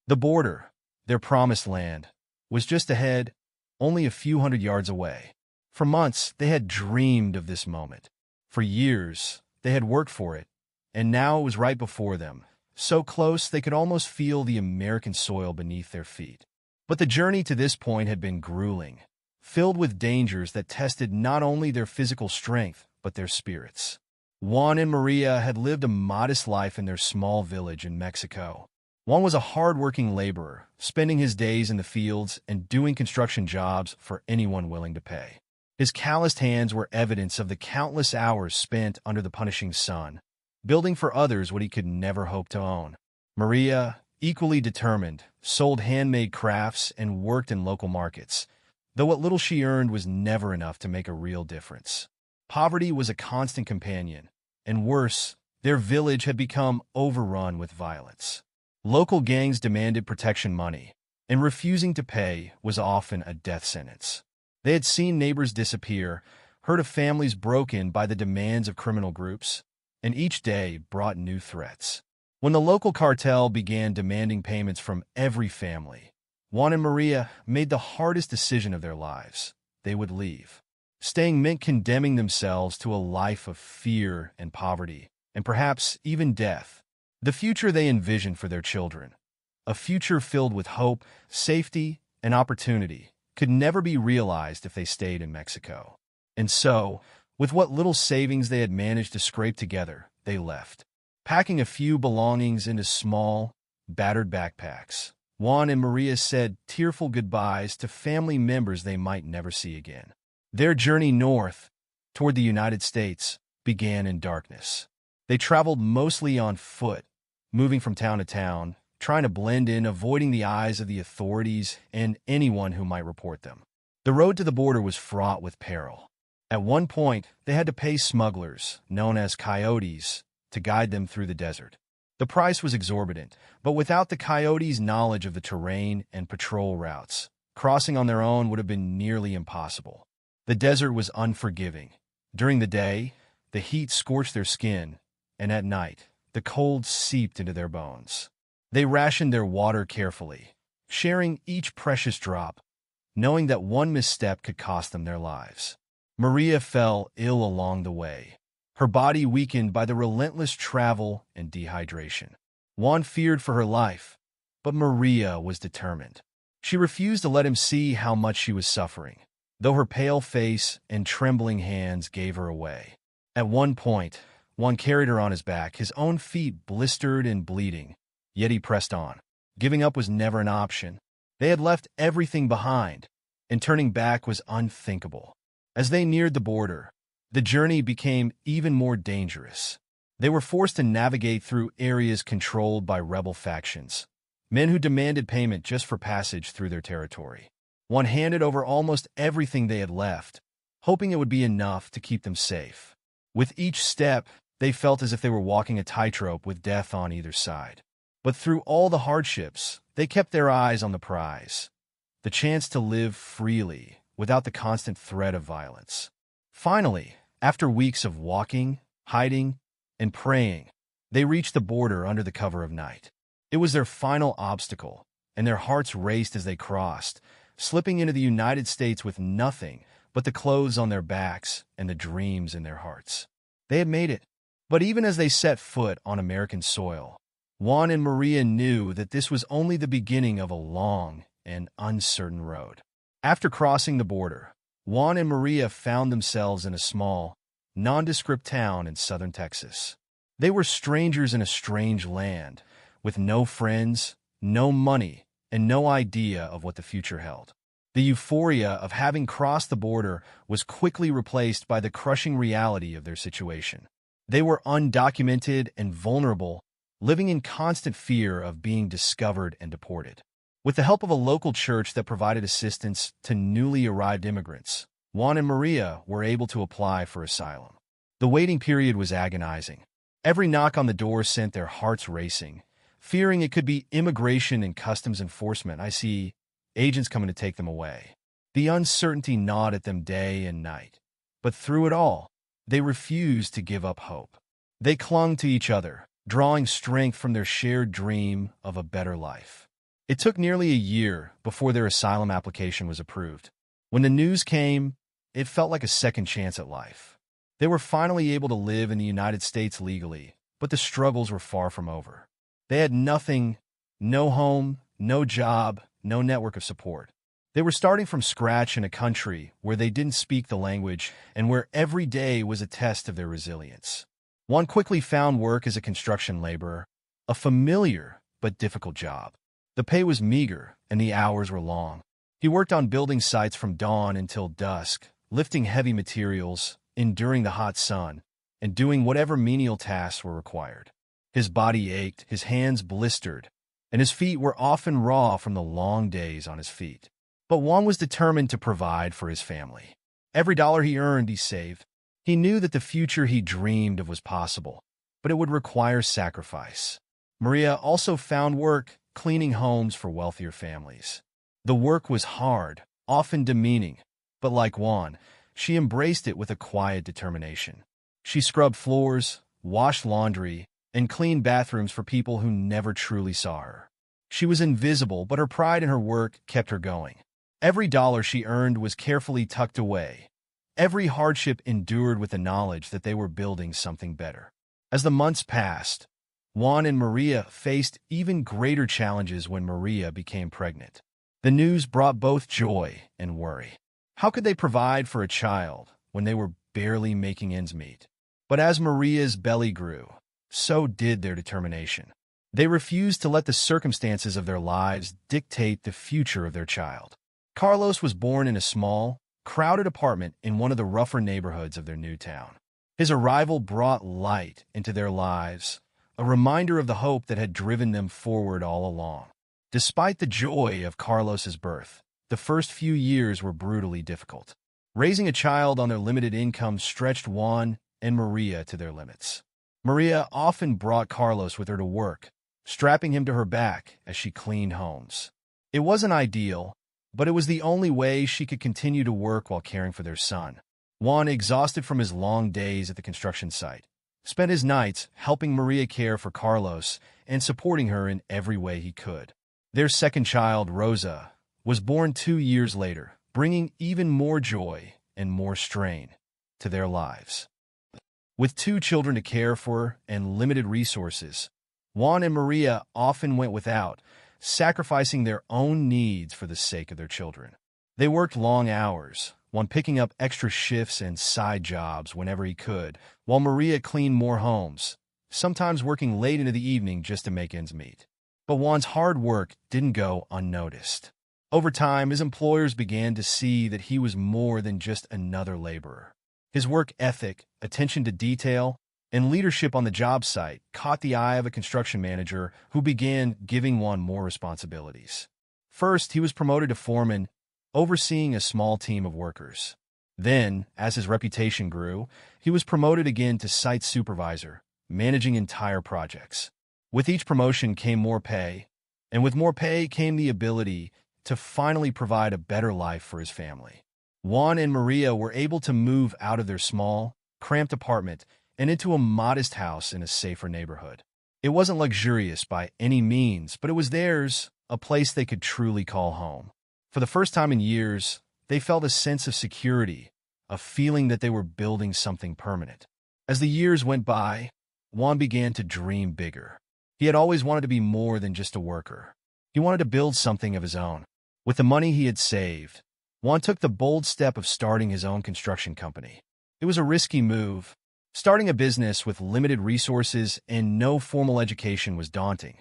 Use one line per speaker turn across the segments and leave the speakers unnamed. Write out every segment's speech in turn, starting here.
The border, their promised land, was just ahead, only a few hundred yards away. For months, they had dreamed of this moment. For years, they had worked for it, and now it was right before them, so close they could almost feel the American soil beneath their feet. But the journey to this point had been grueling, filled with dangers that tested not only their physical strength, but their spirits. Juan and Maria had lived a modest life in their small village in Mexico. Juan was a hard-working laborer, spending his days in the fields and doing construction jobs for anyone willing to pay. His calloused hands were evidence of the countless hours spent under the punishing sun, building for others what he could never hope to own. Maria, equally determined, sold handmade crafts and worked in local markets, though what little she earned was never enough to make a real difference. Poverty was a constant companion, and worse, their village had become overrun with violence. Local gangs demanded protection money, and refusing to pay was often a death sentence. They had seen neighbors disappear, heard of families broken by the demands of criminal groups, and each day brought new threats. When the local cartel began demanding payments from every family, Juan and Maria made the hardest decision of their lives. They would leave. Staying meant condemning themselves to a life of fear and poverty, and perhaps even death. The future they envisioned for their children, a future filled with hope, safety, and opportunity, could never be realized if they stayed in Mexico. And so, with what little savings they had managed to scrape together, they left. Packing a few belongings into small, battered backpacks, Juan and Maria said tearful goodbyes to family members they might never see again. Their journey north, toward the United States, began in darkness. They traveled mostly on foot, moving from town to town, trying to blend in, avoiding the eyes of the authorities and anyone who might report them. The road to the border was fraught with peril. At one point, they had to pay smugglers, known as coyotes, to guide them through the desert. The price was exorbitant, but without the coyotes' knowledge of the terrain and patrol routes, crossing on their own would have been nearly impossible. The desert was unforgiving. During the day, the heat scorched their skin, and at night, the cold seeped into their bones. They rationed their water carefully, sharing each precious drop, knowing that one misstep could cost them their lives. Maria fell ill along the way, her body weakened by the relentless travel and dehydration. Juan feared for her life, but Maria was determined. She refused to let him see how much she was suffering, though her pale face and trembling hands gave her away. At one point, Juan carried her on his back, his own feet blistered and bleeding, yet he pressed on. Giving up was never an option. They had left everything behind, and turning back was unthinkable. As they neared the border, the journey became even more dangerous. They were forced to navigate through areas controlled by rebel factions, men who demanded payment just for passage through their territory. Juan handed over almost everything they had left, hoping it would be enough to keep them safe. With each step, they felt as if they were walking a tightrope with death on either side. But through all the hardships, they kept their eyes on the prize, the chance to live freely without the constant threat of violence. Finally, after weeks of walking, hiding, and praying, they reached the border under the cover of night. It was their final obstacle, and their hearts raced as they crossed, slipping into the United States with nothing but the clothes on their backs and the dreams in their hearts. They had made it. But even as they set foot on American soil, Juan and Maria knew that this was only the beginning of a long and uncertain road. After crossing the border, Juan and Maria found themselves in a small, nondescript town in southern Texas. They were strangers in a strange land, with no friends, no money, and no idea of what the future held. The euphoria of having crossed the border was quickly replaced by the crushing reality of their situation. They were undocumented and vulnerable, living in constant fear of being discovered and deported. With the help of a local church that provided assistance to newly arrived immigrants, Juan and Maria were able to apply for asylum. The waiting period was agonizing. Every knock on the door sent their hearts racing, fearing it could be immigration and customs enforcement. I see agents coming to take them away. The uncertainty gnawed at them day and night. But through it all, they refused to give up hope. They clung to each other, drawing strength from their shared dream of a better life. It took nearly a year before their asylum application was approved. When the news came, it felt like a second chance at life. They were finally able to live in the United States legally, but the struggles were far from over. They had nothing, no home, no job, no network of support. They were starting from scratch in a country where they didn't speak the language and where every day was a test of their resilience. Juan quickly found work as a construction laborer, a familiar but difficult job. The pay was meager and the hours were long. He worked on building sites from dawn until dusk, lifting heavy materials, enduring the hot sun, and doing whatever menial tasks were required. His body ached, his hands blistered, and his feet were often raw from the long days on his feet. But Juan was determined to provide for his family. Every dollar he earned, he saved. He knew that the future he dreamed of was possible, but it would require sacrifice. Maria also found work cleaning homes for wealthier families. The work was hard, often demeaning, but like Juan, she embraced it with a quiet determination. She scrubbed floors, washed laundry, and cleaned bathrooms for people who never truly saw her. She was invisible, but her pride in her work kept her going. Every dollar she earned was carefully tucked away. Every hardship endured with the knowledge that they were building something better. As the months passed, Juan and Maria faced even greater challenges when Maria became pregnant. The news brought both joy and worry. How could they provide for a child when they were barely making ends meet? But as Maria's belly grew, so did their determination. They refused to let the circumstances of their lives dictate the future of their child. Carlos was born in a small, crowded apartment in one of the rougher neighborhoods of their new town. His arrival brought light into their lives, a reminder of the hope that had driven them forward all along. Despite the joy of Carlos's birth, the first few years were brutally difficult. Raising a child on their limited income stretched Juan and Maria to their limits. Maria often brought Carlos with her to work, strapping him to her back as she cleaned homes. It wasn't ideal, but it was the only way she could continue to work while caring for their son. Juan, exhausted from his long days at the construction site, spent his nights helping Maria care for Carlos and supporting her in every way he could. Their second child, Rosa, was born 2 years later, bringing even more joy and more strain to their lives. With 2 children to care for and limited resources, Juan and Maria often went without, sacrificing their own needs for the sake of their children. They worked long hours, Juan picking up extra shifts and side jobs whenever he could, while Maria cleaned more homes, sometimes working late into the evening just to make ends meet. But Juan's hard work didn't go unnoticed. Over time, his employers began to see that he was more than just another laborer. His work ethic, attention to detail, and leadership on the job site caught the eye of a construction manager who began giving Juan more responsibilities. First, he was promoted to foreman, overseeing a small team of workers. Then, as his reputation grew, he was promoted again to site supervisor, managing entire projects. With each promotion came more pay, and with more pay came the ability to finally provide a better life for his family. Juan and Maria were able to move out of their small, cramped apartment and into a modest house in a safer neighborhood. It wasn't luxurious by any means, but it was theirs, a place they could truly call home. For the first time in years, they felt a sense of security, a feeling that they were building something permanent. As the years went by, Juan began to dream bigger. He had always wanted to be more than just a worker. He wanted to build something of his own. With the money he had saved, Juan took the bold step of starting his own construction company. It was a risky move. Starting a business with limited resources and no formal education was daunting,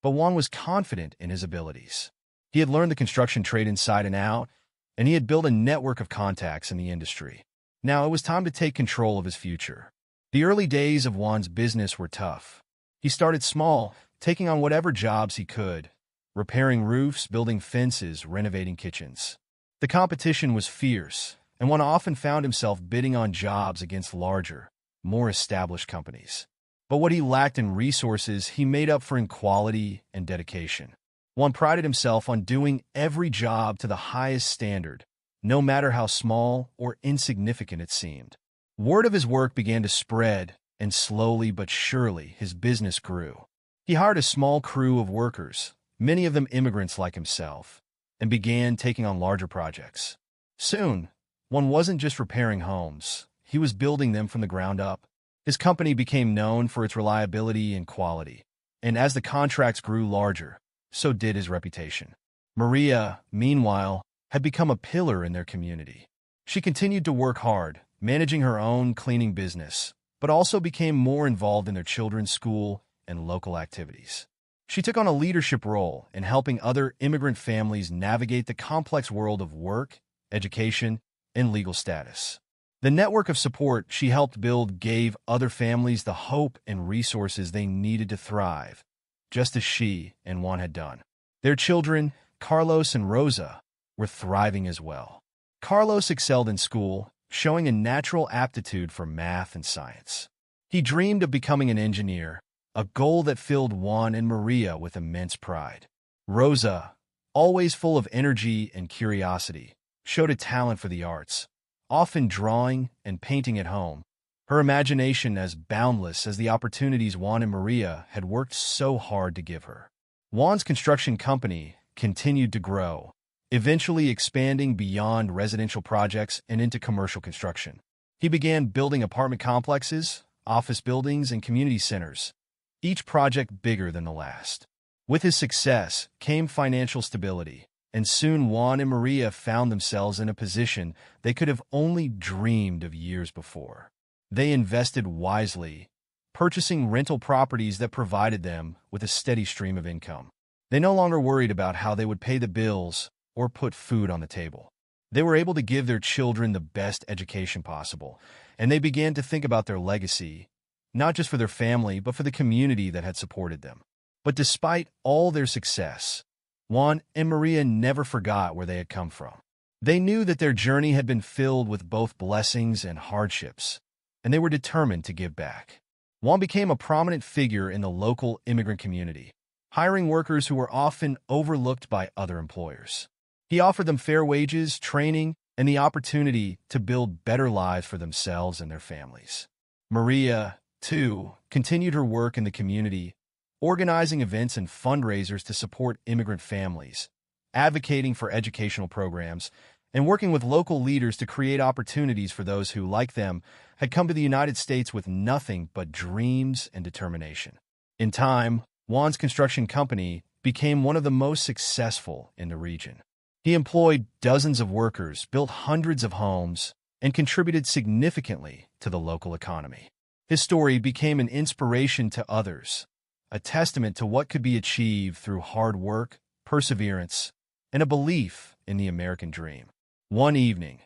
but Juan was confident in his abilities. He had learned the construction trade inside and out, and he had built a network of contacts in the industry. Now it was time to take control of his future. The early days of Juan's business were tough. He started small, taking on whatever jobs he could, repairing roofs, building fences, renovating kitchens. The competition was fierce, and Juan often found himself bidding on jobs against larger, more established companies. But what he lacked in resources, he made up for in quality and dedication. Juan prided himself on doing every job to the highest standard, no matter how small or insignificant it seemed. Word of his work began to spread, and slowly but surely his business grew. He hired a small crew of workers, many of them immigrants like himself, and began taking on larger projects. Soon, Juan wasn't just repairing homes, he was building them from the ground up. His company became known for its reliability and quality, and as the contracts grew larger, so did his reputation. Maria, meanwhile, had become a pillar in their community. She continued to work hard, managing her own cleaning business, but also became more involved in their children's school and local activities. She took on a leadership role in helping other immigrant families navigate the complex world of work, education, and legal status. The network of support she helped build gave other families the hope and resources they needed to thrive, just as she and Juan had done. Their children, Carlos and Rosa, were thriving as well. Carlos excelled in school, showing a natural aptitude for math and science. He dreamed of becoming an engineer, a goal that filled Juan and Maria with immense pride. Rosa, always full of energy and curiosity, showed a talent for the arts, often drawing and painting at home, her imagination as boundless as the opportunities Juan and Maria had worked so hard to give her. Juan's construction company continued to grow, eventually expanding beyond residential projects and into commercial construction. He began building apartment complexes, office buildings, and community centers, each project bigger than the last. With his success came financial stability, and soon Juan and Maria found themselves in a position they could have only dreamed of years before. They invested wisely, purchasing rental properties that provided them with a steady stream of income. They no longer worried about how they would pay the bills or put food on the table. They were able to give their children the best education possible, and they began to think about their legacy, not just for their family, but for the community that had supported them. But despite all their success, Juan and Maria never forgot where they had come from. They knew that their journey had been filled with both blessings and hardships, and they were determined to give back. Juan became a prominent figure in the local immigrant community, hiring workers who were often overlooked by other employers. He offered them fair wages, training, and the opportunity to build better lives for themselves and their families. Maria, too, continued her work in the community, organizing events and fundraisers to support immigrant families, advocating for educational programs, and working with local leaders to create opportunities for those who, like them, had come to the United States with nothing but dreams and determination. In time, Juan's construction company became one of the most successful in the region. He employed dozens of workers, built hundreds of homes, and contributed significantly to the local economy. His story became an inspiration to others, a testament to what could be achieved through hard work, perseverance, and a belief in the American dream. One evening,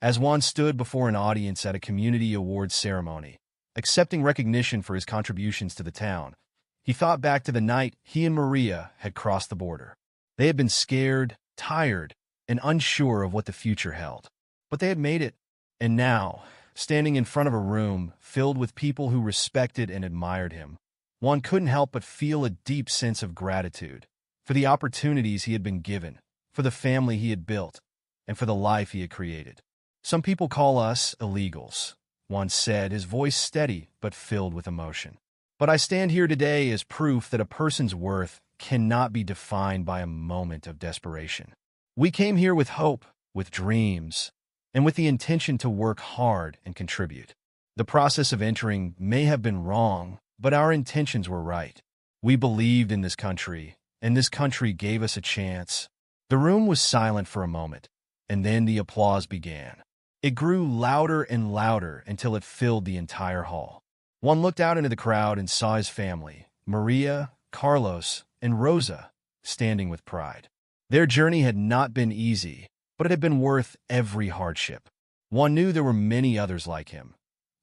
as Juan stood before an audience at a community awards ceremony, accepting recognition for his contributions to the town, he thought back to the night he and Maria had crossed the border. They had been scared, tired, and unsure of what the future held. But they had made it, and now, standing in front of a room filled with people who respected and admired him, Juan couldn't help but feel a deep sense of gratitude for the opportunities he had been given, for the family he had built, and for the life he had created. "Some people call us illegals," Juan said, his voice steady but filled with emotion. "But I stand here today as proof that a person's worth cannot be defined by a moment of desperation. We came here with hope, with dreams, and with the intention to work hard and contribute. The process of entering may have been wrong, but our intentions were right. We believed in this country, and this country gave us a chance." The room was silent for a moment, and then the applause began. It grew louder and louder until it filled the entire hall. Juan looked out into the crowd and saw his family, Maria, Carlos, and Rosa, standing with pride. Their journey had not been easy, but it had been worth every hardship. Juan knew there were many others like him,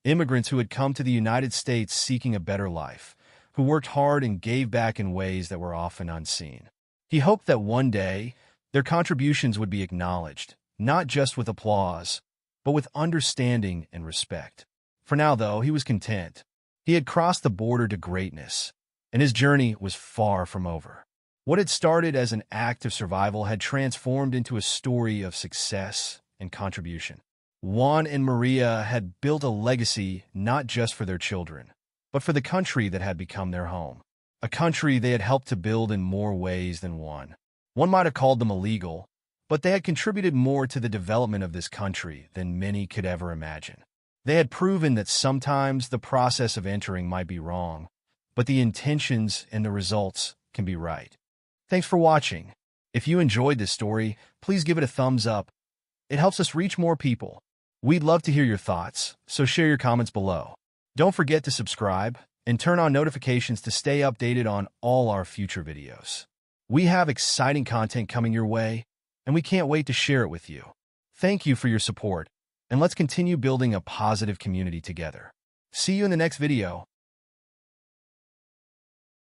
immigrants who had come to the United States seeking a better life, who worked hard and gave back in ways that were often unseen. He hoped that one day, their contributions would be acknowledged, not just with applause, but with understanding and respect. For now, though, he was content. He had crossed the border to greatness, and his journey was far from over. What had started as an act of survival had transformed into a story of success and contribution. Juan and Maria had built a legacy not just for their children, but for the country that had become their home. a country they had helped to build in more ways than one. One might have called them illegal, but they had contributed more to the development of this country than many could ever imagine. They had proven that sometimes the process of entering might be wrong, but the intentions and the results can be right. Thanks for watching. If you enjoyed this story, please give it a thumbs up. It helps us reach more people. We'd love to hear your thoughts, so share your comments below. Don't forget to subscribe and turn on notifications to stay updated on all our future videos. We have exciting content coming your way, and we can't wait to share it with you. Thank you for your support, and let's continue building a positive community together. See you in the next video.